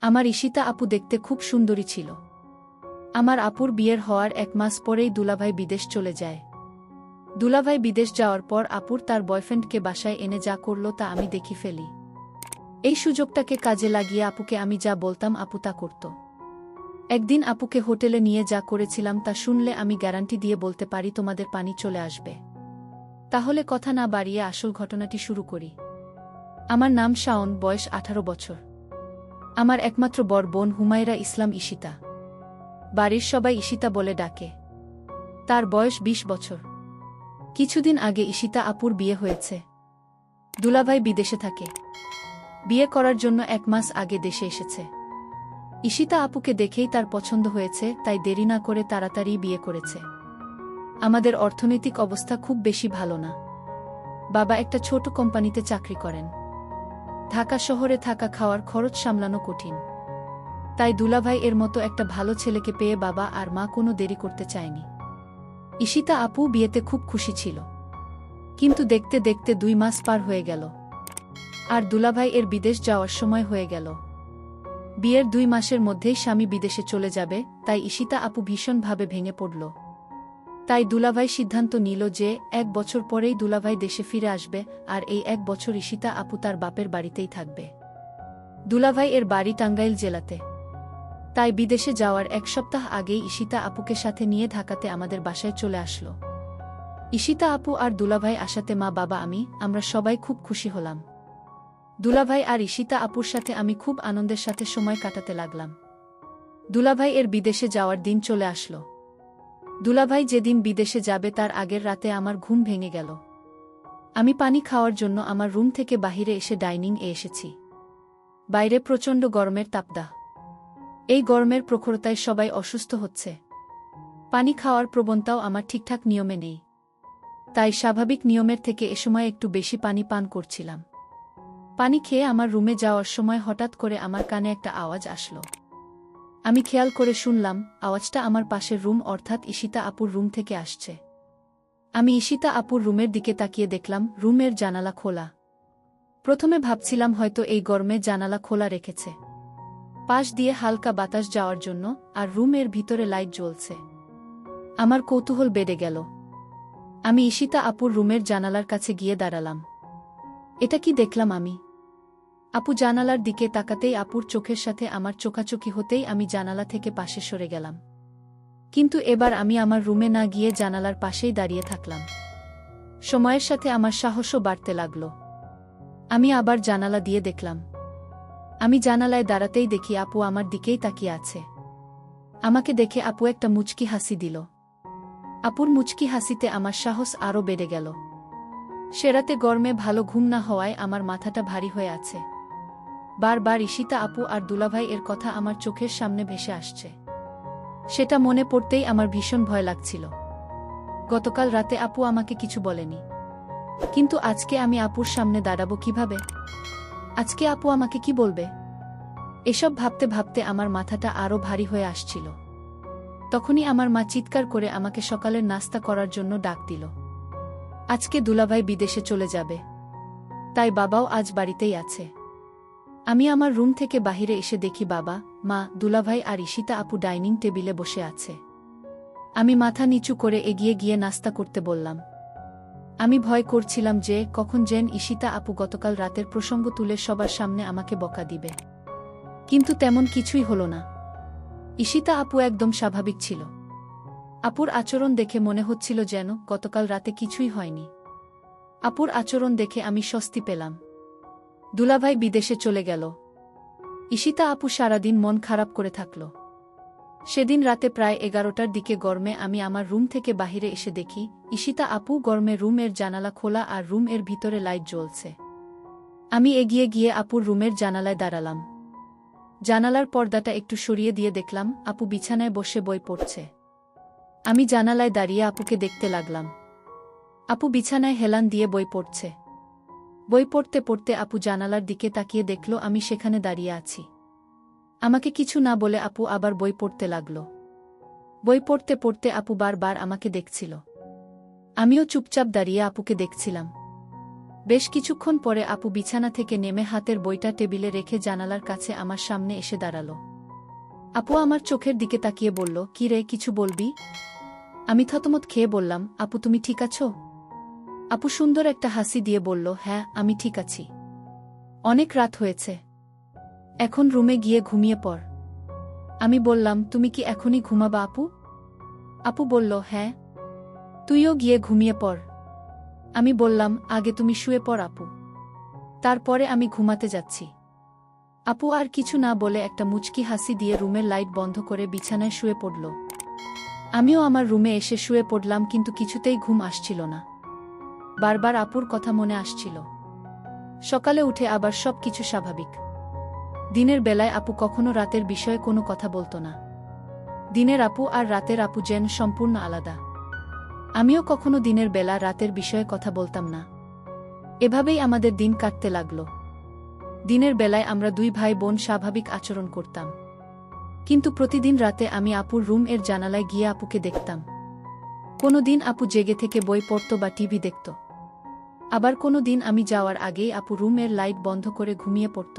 আমার ঈশিতা আপু দেখতে খুব সুন্দরী ছিল। আমার আপুর বিয়ের হওয়ার 1 মাস পরেই দুলাভাই বিদেশ চলে যায়। দুলাভাই বিদেশ যাওয়ার পর আপুর তার বয়ফ্রেন্ডকে বাসায় এনে যা করল তা আমি দেখি ফেলি। এই সুযোগটাকে কাজে লাগিয়ে আপুকে আমি যা বলতাম আপু তা করত। একদিন আপুকে হোটেলে নিয়ে যা করেছিলাম তা শুনলে আমি গ্যারান্টি দিয়ে বলতে পারি তোমাদের পানি চলে আসবে। তাহলে কথা না বাড়িয়ে আসল ঘটনাটি শুরু করি। আমার নাম শাওন, বয়স 18 বছর। আমার একমাত্র বড় বোন হুমায়রা ইসলাম ঈশিতা। বাড়ির সবাই ঈশিতা বলে ডাকে। তার বয়স 20 বছর। কিছুদিন আগে ঈশিতা আপুর বিয়ে হয়েছে। দুলাভাই বিদেশে থাকে। বিয়ে করার জন্য 1 মাস আগে দেশে এসেছে। ঈশিতা আপুকে দেখেই তার পছন্দ হয়েছে, তাই দেরি না করে তাড়াতাড়ি বিয়ে করেছে। আমাদের অর্থনৈতিক অবস্থা খুব বেশি ভালো না। বাবা একটা ছোট কোম্পানিতে চাকরি করেন। ঢাকা শহরে থাকা খাওয়ার খরচ সামলানো কঠিন। তাই দুলাভাই এর মতো একটা ভালো ছেলেকে পেয়ে বাবা আর মা কোনো দেরি করতে চায়নি। ঈশিতা আপু বিয়েতে খুব খুশি ছিল। কিন্তু দেখতে দেখতে 2 মাস পার হয়ে গেল। আর দুলাভাই এর বিদেশ যাওয়ার সময় হয়ে গেল। বিয়ের 2 মাসের মধ্যেই স্বামী বিদেশে চলে যাবে, তাই ঈশিতা আপু ভীষণভাবে ভেঙে পড়ল। তাই দুলাভাই সিদ্ধান্ত নিল যে 1 বছর পরেই দুলাভাই দেশে ফিরে আসবে, আর এই 1 বছর ঈশিতা আপু তার বাপের বাড়িতেই থাকবে। দুলাভাই এর বাড়ি টাঙ্গাইল জেলাতে। তাই বিদেশে যাওয়ার 1 সপ্তাহ আগেই ঈশিতা আপুকে সাথে নিয়ে ঢাকাতে আমাদের বাসায় চলে আসলো। ঈশিতা আপু আর দুলাভাই আসাতে মা বাবা আমরা সবাই খুব খুশি হলাম। দুলাভাই আর ঈশিতা আপুর সাথে আমি খুব আনন্দের সাথে সময় কাটাতে লাগলাম। দুলাভাই এর বিদেশে যাওয়ার দিন চলে আসলো। দুলাভাই যেদিন বিদেশে যাবে তার আগের রাতে আমার ঘুম ভেঙে গেল। আমি পানি খাওয়ার জন্য আমার রুম থেকে বাহিরে এসে ডাইনিং এ এসেছি। বাইরে প্রচণ্ড গরমের তাপদাহ। এই গরমের প্রখরতায় সবাই অসুস্থ হচ্ছে। পানি খাওয়ার প্রবণতাও আমার ঠিকঠাক নিয়মে নেই। তাই স্বাভাবিক নিয়মের থেকে এ সময় একটু বেশি পানি পান করছিলাম। পানি খেয়ে আমার রুমে যাওয়ার সময় হঠাৎ করে আমার কানে একটা আওয়াজ আসলো। আমি খেয়াল করে শুনলাম আওয়াজটা আমার পাশের রুম অর্থাৎ ঈশিতা আপুর রুম থেকে আসছে। আমি ঈশিতা আপুর রুমের দিকে তাকিয়ে দেখলাম রুমের জানালা খোলা। প্রথমে ভাবছিলাম হয়তো এই গরমে জানালা খোলা রেখেছে, পাশ দিয়ে হালকা বাতাস যাওয়ার জন্য, আর রুমের ভিতরে লাইট জ্বলছে। আমার কৌতূহল বেড়ে গেল। আমি ঈশিতা আপুর রুমের জানালার কাছে গিয়ে দাঁড়ালাম। এটা কি দেখলাম আমি? আপু জানালার দিকে তাকাতেই আপুর চোখের সাথে আমার চোখাচোখি হতেই আমি জানালা থেকে পাশে সরে গেলাম। কিন্তু এবার আমি আমার রুমে না গিয়ে জানালার পাশেই দাঁড়িয়ে থাকলাম। সময়ের সাথে আমার সাহসও বাড়তে লাগল। আমি আবার জানালা দিয়ে দেখলাম। আমি জানালায় দাঁড়াতেই দেখি আপু আমার দিকেই তাকিয়ে আছে। আমাকে দেখে আপু একটা মুচকি হাসি দিল। আপুর মুচকি হাসিতে আমার সাহস আরও বেড়ে গেল। সে রাতে গরমে ভালো ঘুম না হওয়ায় আমার মাথাটা ভারী হয়ে আছে। বারবার ঈশিতা আপু আর দুলাভাই এর কথা আমার চোখের সামনে ভেসে আসছে। সেটা মনে পড়তেই আমার ভীষণ ভয় লাগছিল। গতকাল রাতে আপু আমাকে কিছু বলেনি, কিন্তু আজকে আমি আপুর সামনে দাঁড়াবো কিভাবে? আজকে আপু আমাকে কি বলবে? এসব ভাবতে ভাবতে আমার মাথাটা আরও ভারী হয়ে আসছিল। তখনই আমার মা চিৎকার করে আমাকে সকালের নাস্তা করার জন্য ডাক দিল। আজকে দুলাভাই বিদেশে চলে যাবে, তাই বাবাও আজ বাড়িতেই আছে। আমি আমার রুম থেকে বাহিরে এসে দেখি বাবা, মা, দুলাভাই আর ঈশিতা আপু ডাইনিং টেবিলে বসে আছে। আমি মাথা নিচু করে এগিয়ে গিয়ে নাস্তা করতে বললাম। আমি ভয় করছিলাম যে কখন যেন ঈশিতা আপু গতকাল রাতের প্রসঙ্গ তুলে সবার সামনে আমাকে বকা দিবে। কিন্তু তেমন কিছুই হলো না। ঈশিতা আপু একদম স্বাভাবিক ছিল। আপুর আচরণ দেখে মনে হচ্ছিল যেন গতকাল রাতে কিছুই হয়নি। আপুর আচরণ দেখে আমি স্বস্তি পেলাম। দুলাভাই বিদেশে চলে গেল। ঈশিতা আপু সারাদিন মন খারাপ করে থাকল। সেদিন রাতে প্রায় 11টার দিকে গরমে আমি আমার রুম থেকে বাহিরে এসে দেখি ঈশিতা আপু গরমে রুমের জানালা খোলা আর রুম এর ভিতরে লাইট জ্বলছে। আমি এগিয়ে গিয়ে আপুর রুমের জানালায় দাঁড়ালাম। জানালার পর্দাটা একটু সরিয়ে দিয়ে দেখলাম আপু বিছানায় বসে বই পড়ছে। আমি জানালায় দাঁড়িয়ে আপুকে দেখতে লাগলাম। আপু বিছানায় হেলান দিয়ে বই পড়ছে। বই পড়তে পড়তে আপু জানালার দিকে তাকিয়ে দেখল আমি সেখানে দাঁড়িয়ে আছি। আমাকে কিছু না বলে আপু আবার বই পড়তে লাগল। বই পড়তে পড়তে আপু বারবার আমাকে দেখছিল। আমিও চুপচাপ দাঁড়িয়ে আপুকে দেখছিলাম। বেশ কিছুক্ষণ পরে আপু বিছানা থেকে নেমে হাতের বইটা টেবিলে রেখে জানালার কাছে আমার সামনে এসে দাঁড়াল। আপু আমার চোখের দিকে তাকিয়ে বলল, কি রে, কিছু বলবি? আমি থতমত খেয়ে বললাম, আপু তুমি ঠিক আছো? আপু সুন্দর একটা হাসি দিয়ে বলল, হ্যাঁ আমি ঠিক আছি। অনেক রাত হয়েছে, এখন রুমে গিয়ে ঘুমিয়ে পড়। আমি বললাম, তুমি কি এখনই ঘুমাবা আপু? আপু বলল, হ্যাঁ, তুইও গিয়ে ঘুমিয়ে পড়। আমি বললাম, আগে তুমি শুয়ে পড় আপু, তারপরে আমি ঘুমাতে যাচ্ছি। আপু আর কিছু না বলে একটা মুচকি হাসি দিয়ে রুমের লাইট বন্ধ করে বিছানায় শুয়ে পড়ল। আমিও আমার রুমে এসে শুয়ে পড়লাম, কিন্তু কিছুতেই ঘুম আসছিল না। বারবার আপুর কথা মনে আসছিল। সকালে উঠে আবার সব কিছু স্বাভাবিক। দিনের বেলায় আপু কখনো রাতের বিষয়ে কোনো কথা বলতো না। দিনের আপু আর রাতের আপু যেন সম্পূর্ণ আলাদা। আমিও কখনো দিনের বেলা রাতের বিষয়ে কথা বলতাম না। এভাবেই আমাদের দিন কাটতে লাগল। দিনের বেলায় আমরা দুই ভাই বোন স্বাভাবিক আচরণ করতাম, কিন্তু প্রতিদিন রাতে আমি আপুর রুম এর জানালায় গিয়ে আপুকে দেখতাম। কোনো দিন আপু জেগে থেকে বই পড়ত বা টিভি দেখত, আবার কোনো দিন আমি যাওয়ার আগেই আপু রুম এর লাইট বন্ধ করে ঘুমিয়ে পড়ত।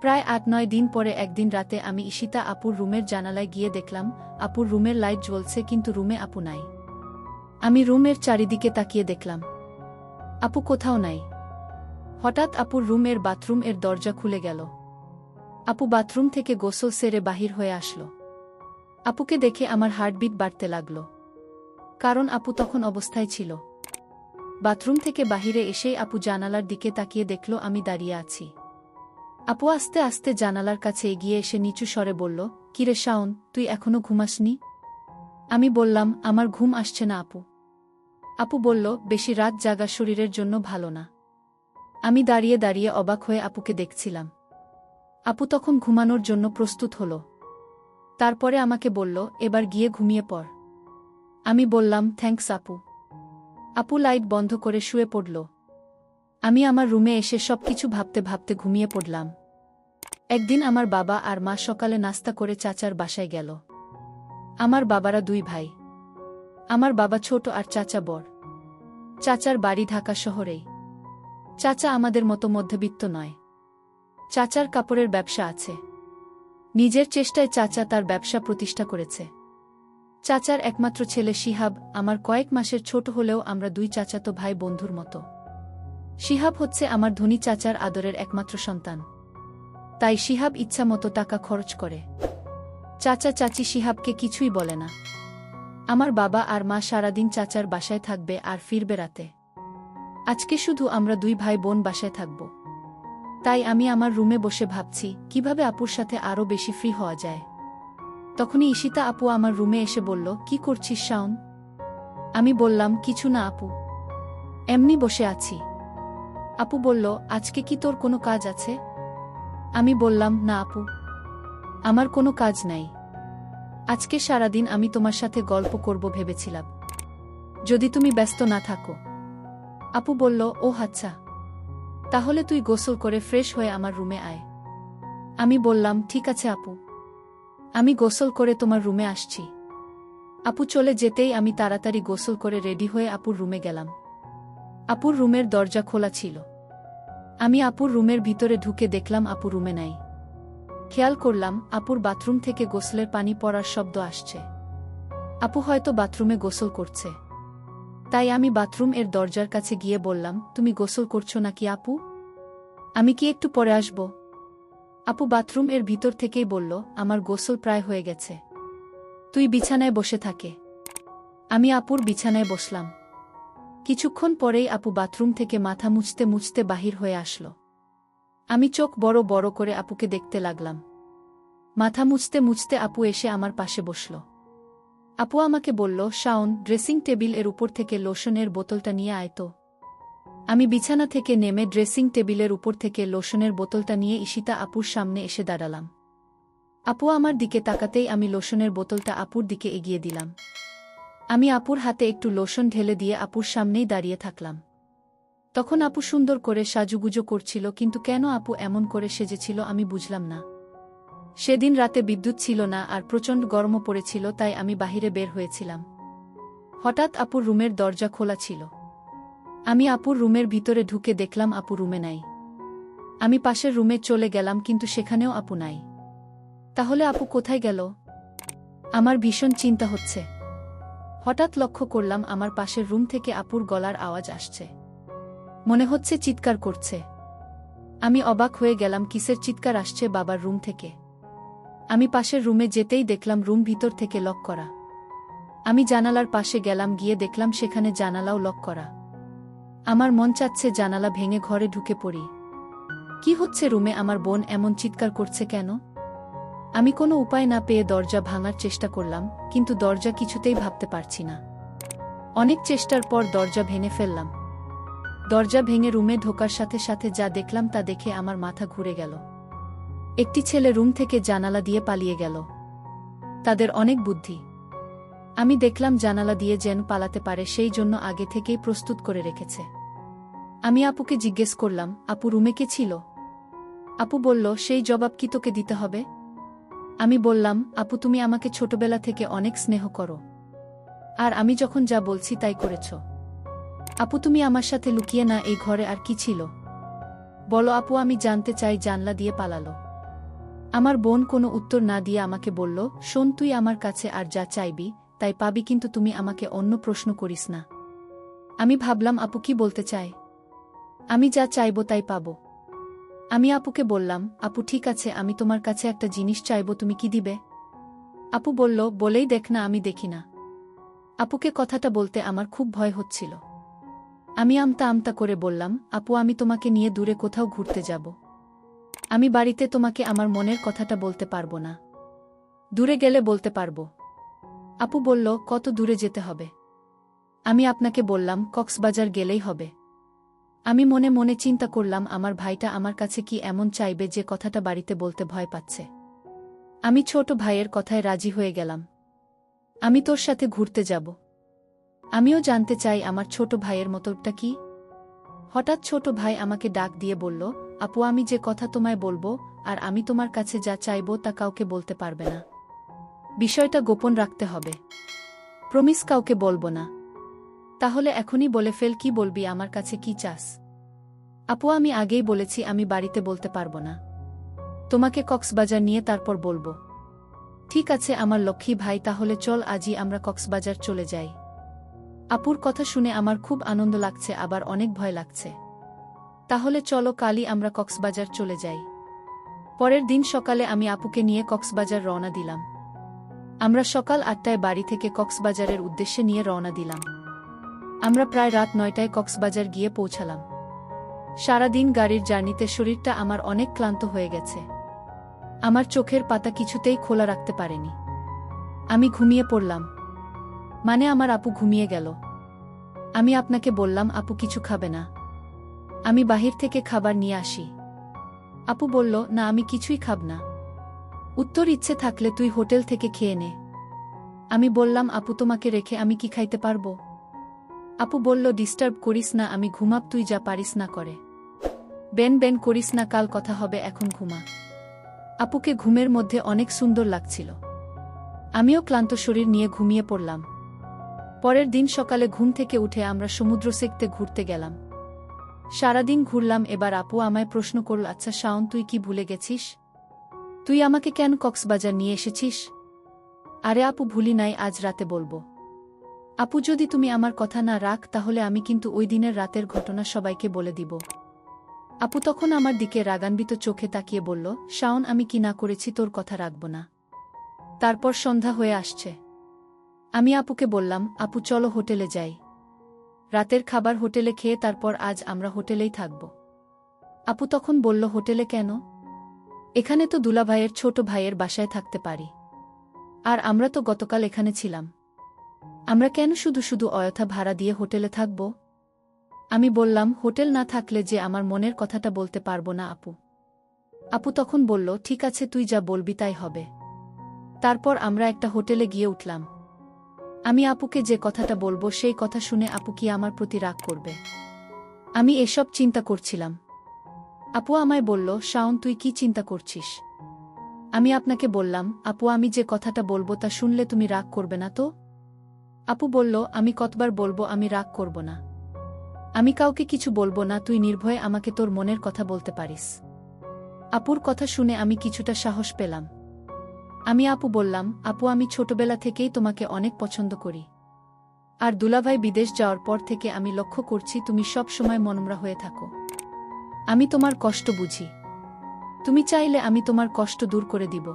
প্রায় ৮-৯ দিন পরে একদিন রাতে আমি ঈশিতা আপুর রুমের জানালায় গিয়ে দেখলাম আপুর রুমের লাইট জ্বলছে, কিন্তু রুমে আপু নাই। আমি রুমের চারিদিকে তাকিয়ে দেখলাম, আপু কোথাও নাই। হঠাৎ আপুর রুমের বাথরুম এর দরজা খুলে গেল। আপু বাথরুম থেকে গোসল সেরে বাহির হয়ে আসলো। আপুকে দেখে আমার হার্টবিট বাড়তে লাগল, কারণ আপু তখন অবস্থায় ছিল। বাথরুম থেকে বাহিরে এসেই আপু জানালার দিকে তাকিয়ে দেখল আমি দাঁড়িয়ে আছি। আপু আস্তে আস্তে জানালার কাছে এগিয়ে এসে নিচু স্বরে বলল, কিরে শাওন, তুই এখনো ঘুমাসনি? আমি বললাম, আমার ঘুম আসছে না আপু। আপু বলল, বেশি রাত জাগা শরীরের জন্য ভালো না। আমি দাঁড়িয়ে দাঁড়িয়ে অবাক হয়ে আপুকে দেখছিলাম। আপু তখন ঘুমানোর জন্য প্রস্তুত হল। তারপরে আমাকে বলল, এবার গিয়ে ঘুমিয়ে পড়। আমি বললাম, থ্যাঙ্কস আপু। আপু লাইট বন্ধ করে শুয়ে পড়ল। আমি আমার রুমে এসে সবকিছু ভাবতে ভাবতে ঘুমিয়ে পড়লাম। একদিন আমার বাবা আর মা সকালে নাস্তা করে চাচার বাসায় গেল। আমার বাবারা দুই ভাই। আমার বাবা ছোট আর চাচা বড়। চাচার বাড়ি ঢাকা শহরেই। চাচা আমাদের মতো মধ্যবিত্ত নয়। চাচার কাপড়ের ব্যবসা আছে। নিজের চেষ্টায় চাচা তার ব্যবসা প্রতিষ্ঠা করেছে। চাচার একমাত্র ছেলে শিহাব আমার কয়েক মাসের ছোট হলেও আমরা দুই চাচাতো ভাই বন্ধুর মতো। শিহাব হচ্ছে আমার ধনী চাচার আদরের একমাত্র সন্তান। তাই শিহাব ইচ্ছামতো টাকা খরচ করে। চাচা চাচি শিহাবকে কিছুই বলে না। আমার বাবা আর মা সারাদিন চাচার বাসায় থাকবে আর ফিরবে রাতে। আজকে শুধু আমরা দুই ভাই বোন বাসায় থাকব। তাই আমি আমার রুমে বসে ভাবছি কিভাবে আপুর সাথে আরও বেশি ফ্রি হওয়া যায়। তখনই ঈশিতা আপু আমার রুমে এসে বলল, কি করছিস শাওন? আমি বললাম, কিছু না আপু, এমনি বসে আছি। আপু বলল, আজকে কি তোর কোনো কাজ আছে? আমি বললাম, না আপু, আমার কোনো কাজ নাই। আজকে সারাদিন আমি তোমার সাথে গল্প করব ভেবেছিলাম, যদি তুমি ব্যস্ত না থাকো। আপু বলল, ও আচ্ছা, তাহলে তুই গোসল করে ফ্রেশ হয়ে আমার রুমে আয়। আমি বললাম, ঠিক আছে আপু, আমি গোসল করে তোমার রুমে আসছি। আপু চলে যেতেই আমি তাড়াতাড়ি গোসল করে রেডি হয়ে আপুর রুমে গেলাম। আপুর রুমের দরজা খোলা ছিল। আমি আপুর রুমের ভিতরে ঢুকে দেখলাম আপু রুমে নাই। খেয়াল করলাম আপুর বাথরুম থেকে গোসলের পানি পড়ার শব্দ আসছে। আপু হয়তো বাথরুমে গোসল করছে। তাই আমি বাথরুম এর দরজার কাছে গিয়ে বললাম, তুমি গোসল করছো নাকি আপু? আমি কি একটু পরে আসব? আপু বাথরুম এর ভিতর থেকেই বলল, আমার গোসল প্রায় হয়ে গেছে, তুই বিছানায় বসে থাকে। আমি আপুর বিছানায় বসলাম। কিছুক্ষণ পরেই আপু বাথরুম থেকে মাথা মুছতে মুছতে বাহির হয়ে আসলো। আমি চোখ বড় বড় করে আপুকে দেখতে লাগলাম। মাথা মুছতে মুছতে আপু এসে আমার পাশে বসল। আপু আমাকে বলল, শাওন, ড্রেসিং টেবিল এর উপর থেকে লোশনের বোতলটা নিয়ে আয় তো। আমি বিছানা থেকে নেমে ড্রেসিং টেবিলের উপর থেকে লোশনের বোতলটা নিয়ে ঈশিতা আপুর সামনে এসে দাঁড়ালাম। আপু আমার দিকে তাকাতেই আমি লোশনের বোতলটা আপুর দিকে এগিয়ে দিলাম। আমি আপুর হাতে একটু লোশন ঢেলে দিয়ে আপুর সামনেই দাঁড়িয়ে থাকলাম। তখন আপু সুন্দর করে সাজুগুজো করছিল, কিন্তু কেন আপু এমন করে সেজেছিল আমি বুঝলাম না। সেদিন রাতে বিদ্যুৎ ছিল না আর প্রচণ্ড গরমও পড়েছিল, তাই আমি বাহিরে বের হয়েছিলাম। হঠাৎ আপুর রুমের দরজা খোলা ছিল। আমি আপুর রুমের ভিতরে ঢুকে দেখলাম আপু রুমে নাই। আমি পাশের রুমে চলে গেলাম কিন্তু সেখানেও আপু নাই। তাহলে আপু কোথায় গেল? আমার ভীষণ চিন্তা হচ্ছে। হঠাৎ লক্ষ্য করলাম আমার পাশের রুম থেকে আপুর গলার আওয়াজ আসছে। মনে হচ্ছে চিৎকার করছে। আমি অবাক হয়ে গেলাম, কিসের চিৎকার আসছে বাবার রুম থেকে। আমি পাশের রুমে যেতেই দেখলাম রুম ভিতর থেকে লক করা। আমি জানালার পাশে গেলাম, গিয়ে দেখলাম সেখানে জানালাও লক করা। আমার মন চাচ্ছে জানালা ভেঙে ঘরে ঢুকে পড়ি। কি হচ্ছে রুমে? আমার বোন এমন চিৎকার করছে কেন? আমি কোনো উপায় না পেয়ে দরজা ভাঙার চেষ্টা করলাম, কিন্তু দরজা কিছুতেই ভাবতে পারছি না। অনেক চেষ্টার পর দরজা ভেঙে ফেললাম। দরজা ভেঙে রুমে ঢোকার সাথে সাথে যা দেখলাম তা দেখে আমার মাথা ঘুরে গেল। একটি ছেলে রুম থেকে জানালা দিয়ে পালিয়ে গেল। তাদের অনেক বুদ্ধি। আমি দেখলাম জানালা দিয়ে যেন পালাতে পারে সেই জন্য আগে থেকেই প্রস্তুত করে রেখেছে। আমি আপুকে জিজ্ঞেস করলাম, আপু রুমে কে ছিল? আপু বলল, সেই জবাব কি তোকে দিতে হবে? আমি বললাম, আপু তুমি আমাকে ছোটবেলা থেকে অনেক স্নেহ করো, আর আমি যখন যা বলছি তাই করেছ। আপু তুমি আমার সাথে লুকিয়ে না এই ঘরে আর কি ছিল বলো আপু, আমি জানতে চাই। জানলা দিয়ে পালালো। আমার বোন কোনো উত্তর না দিয়ে আমাকে বলল, শোন তুই আমার কাছে আর যা চাইবি তাই পাবি, কিন্তু তুমি আমাকে অন্য প্রশ্ন করিস না। আমি ভাবলাম আপু কি বলতে চায়। আমি যা চাইব তাই পাব। আমি আপুকে বললাম, আপু ঠিক আছে, আমি তোমার কাছে একটা জিনিস চাইব, তুমি কি দিবে? আপু বলল, বলেই দেখ না, আমি দেখি না। আপুকে কথাটা বলতে আমার খুব ভয় হচ্ছিল। আমি আমতা আমতা করে বললাম, আপু আমি তোমাকে নিয়ে দূরে কোথাও ঘুরতে যাব। আমি বাড়িতে তোমাকে আমার মনের কথাটা বলতে পারবো না। দূরে গেলে বলতে পারবো। আপু বলল, কত দূরে যেতে হবে? আমি আপনাকে বললাম, কক্সবাজার গেলেই হবে। আমি মনে মনে চিন্তা করলাম, আমার ভাইটা আমার কাছে কি এমন চাইবে যে কথাটা বাড়িতে বলতে ভয় পাচ্ছে। আমি ছোট ভাইয়ের কথায় রাজি হয়ে গেলাম। আমি তোর সাথে ঘুরতে যাব। আমিও জানতে চাই আমার ছোট ভাইয়ের মতলবটা কি। হঠাৎ ছোট ভাই আমাকে ডাক দিয়ে বলল, আপু আমি যে কথা তোমায় বলবো আর আমি তোমার কাছে যা চাইব তা কাউকে বলতে পারবে না। বিষয়টা গোপন রাখতে হবে। প্রমিস কাউকে বলবো না। তাহলে এখনই বলে ফেল, কি বলবি, আমার কাছে কি চাস? আপু আমি আগেই বলেছি আমি বাড়িতে বলতে পারবো না। তোমাকে কক্সবাজার নিয়ে তারপর বলবো। ঠিক আছে আমার লক্ষ্মী ভাই, তাহলে চল আজই আমরা কক্সবাজার চলে যাই। আপুর কথা শুনে আমার খুব আনন্দ লাগছে, আবার অনেক ভয় লাগছে। তাহলে চলো কালই আমরা কক্সবাজার চলে যাই। পরের দিন সকালে আমি আপুকে নিয়ে কক্সবাজার রওনা দিলাম। আমরা সকাল ৮টায় বাড়ি থেকে কক্সবাজারের উদ্দেশ্যে নিয়ে রওনা দিলাম। আমরা প্রায় রাত ৯টায় কক্সবাজার গিয়ে পৌঁছালাম। সারাদিন গাড়ির জার্নিতে শরীরটা আমার অনেক ক্লান্ত হয়ে গেছে। আমার চোখের পাতা কিছুতেই খোলা রাখতে পারেনি। আমি ঘুমিয়ে পড়লাম। মানে আমার আপু ঘুমিয়ে গেল। আমি আপনাকে বললাম, আপু কিছু খাবে না? আমি বাহির থেকে খাবার নিয়ে আসি। আপু বলল, না আমি কিছুই খাব না। উত্তর, ইচ্ছে থাকলে তুই হোটেল থেকে খেয়ে নে। আমি বললাম, আপু তোমাকে রেখে আমি কি খাইতে পারবো? আপু বলল, ডিস্টার্ব করিস না, আমি ঘুমাব, তুই যা পারিস না করে। বেন বেন করিস না, কাল কথা হবে, এখন ঘুমা। আপুকে ঘুমের মধ্যে অনেক সুন্দর লাগছিল। আমিও ক্লান্ত শরীর নিয়ে ঘুমিয়ে পড়লাম। পরের দিন সকালে ঘুম থেকে উঠে আমরা সমুদ্র সেকতে ঘুরতে গেলাম। সারাদিন ঘুরলাম। এবার আপু আমায় প্রশ্ন করল, আচ্ছা শাওন তুই কি ভুলে গেছিস? তুই আমাকে কেন কক্সবাজার নিয়ে এসেছিস? আরে আপু ভুলি নাই, আজ রাতে বলবো। আপু যদি তুমি আমার কথা না রাখ তাহলে আমি কিন্তু ওই দিনের রাতের ঘটনা সবাইকে বলে দিব। আপু তখন আমার দিকে রাগান্বিত চোখে তাকিয়ে বলল, শাওন আমি কি না করেছি তোর কথা রাখব না? তারপর সন্ধ্যা হয়ে আসছে। আমি আপুকে বললাম, আপু চলো হোটেলে যাই। রাতের খাবার হোটেলে খেয়ে তারপর আজ আমরা হোটেলেই থাকব। আপু তখন বলল, হোটেলে কেন? এখানে তো দুলাভাইয়ের ছোট ভাইয়ের বাসায় থাকতে পারি। আর আমরা তো গতকাল এখানে ছিলাম। আমরা কেন শুধু শুধু অযথা ভাড়া দিয়ে হোটেলে থাকব? আমি বললাম, হোটেল না থাকলে যে আমার মনের কথাটা বলতে পারবো না আপু। আপু তখন বলল, ঠিক আছে তুই যা বলবি তাই হবে। তারপর আমরা একটা হোটেলে গিয়ে উঠলাম। আমি আপুকে যে কথাটা বলবো সেই কথা শুনে আপু কি আমার প্রতি রাগ করবে, আমি এসব চিন্তা করছিলাম। আপু আমায় বলল, শাওন তুই কি চিন্তা করছিস? আমি আপনাকে বললাম, আপু আমি যে কথাটা বলবো তা শুনলে তুমি রাগ করবে না তো? আপু বলল, আমি কতবার বলবো আমি রাগ করব না। আমি কাউকে কিছু বলবো না, তুই নির্ভয়ে আমাকে তোর মনের কথা বলতে পারিস। আপুর কথা শুনে আমি কিছুটা সাহস পেলাম। আমি আপু বললাম, আপু আমি ছোটবেলা থেকেই তোমাকে অনেক পছন্দ করি। আর দুলাভাই বিদেশ যাওয়ার পর থেকে আমি লক্ষ্য করছি তুমি সব সময় মনমরা হয়ে থাকো। আমি তোমার কষ্ট বুঝি। তুমি চাইলে আমি তোমার কষ্ট দূর করে দিব।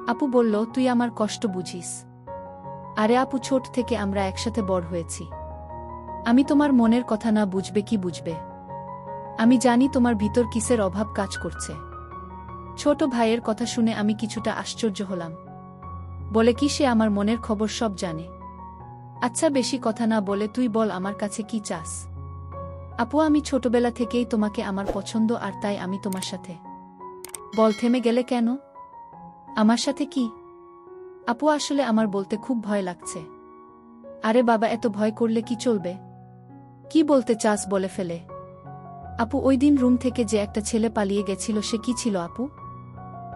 আপু বলল, তুই আমার কষ্ট বুঝিস? আরে আপু, ছোট থেকে আমরা একসাথে বড় হয়েছি। আমি তোমার মনের কথা না বুঝবে কি বুঝবে? আমি জানি তোমার ভিতর কিসের অভাব কাজ করছে। ছোট ভাইয়ের কথা শুনে আমি কিছুটা আশ্চর্য হলাম। বলে কি সে আমার মনের খবর সব জানে? আচ্ছা বেশি কথা না বলে তুই বল আমার কাছে কি চাস? আপু আমি ছোটবেলা থেকেই তোমাকে আমার পছন্দ, আর তাই আমি তোমার সাথে। বল, থেমে গেলে কেন? আমার সাথে কি? আপু আসলে আমার বলতে খুব ভয় লাগছে। আরে বাবা, এত ভয় করলে কি চলবে? কি বলতে চাস বলে ফেলে। আপু ওই দিন রুম থেকে যে একটা ছেলে পালিয়ে গেছিল সে কি ছিল আপু?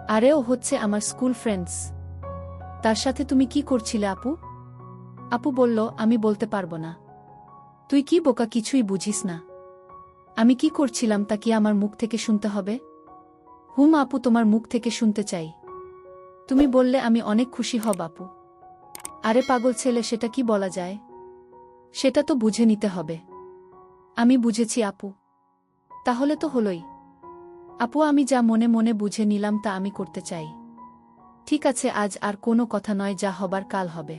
আরে ও হচ্ছে আমার স্কুল ফ্রেন্ডস। তার সাথে তুমি কি করছিলে আপু? আপু বলল, আমি বলতে পারবো না। তুই কি বোকা, কিছুই বুঝিস না? আমি কি করছিলাম তা কি আমার মুখ থেকে শুনতে হবে? হুম আপু, তোমার মুখ থেকে শুনতে চাই। তুমি বললে আমি অনেক খুশি হব আপু। আরে পাগল ছেলে, সেটা কি বলা যায়? সেটা তো বুঝে নিতে হবে। আমি বুঝেছি আপু। তাহলে তো হলোই। আপু আমি যা মনে মনে বুঝে নিলাম তা আমি করতে চাই। ঠিক আছে, আজ আর কোনো কথা নয়, যা হবার কাল হবে।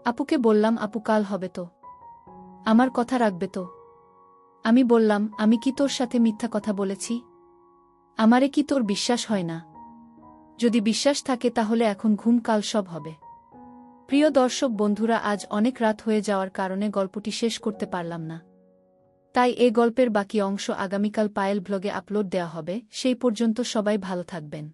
আপুকে বললাম, আপু কাল হবে তো? আমার কথা রাখবে তো? আমি বললাম, আমি কি তোর সাথে মিথ্যা কথা বলেছি? আমারে কি তোর বিশ্বাস হয় না? যদি বিশ্বাস থাকে তাহলে এখন ঘুম, কাল সব হবে। প্রিয় দর্শক বন্ধুরা, আজ অনেক রাত হয়ে যাওয়ার কারণে গল্পটি শেষ করতে পারলাম না। তাই এ গল্পের বাকি অংশ আগামীকাল পায়েল ব্লগে আপলোড দেওয়া হবে। সেই পর্যন্ত সবাই ভালো থাকবেন।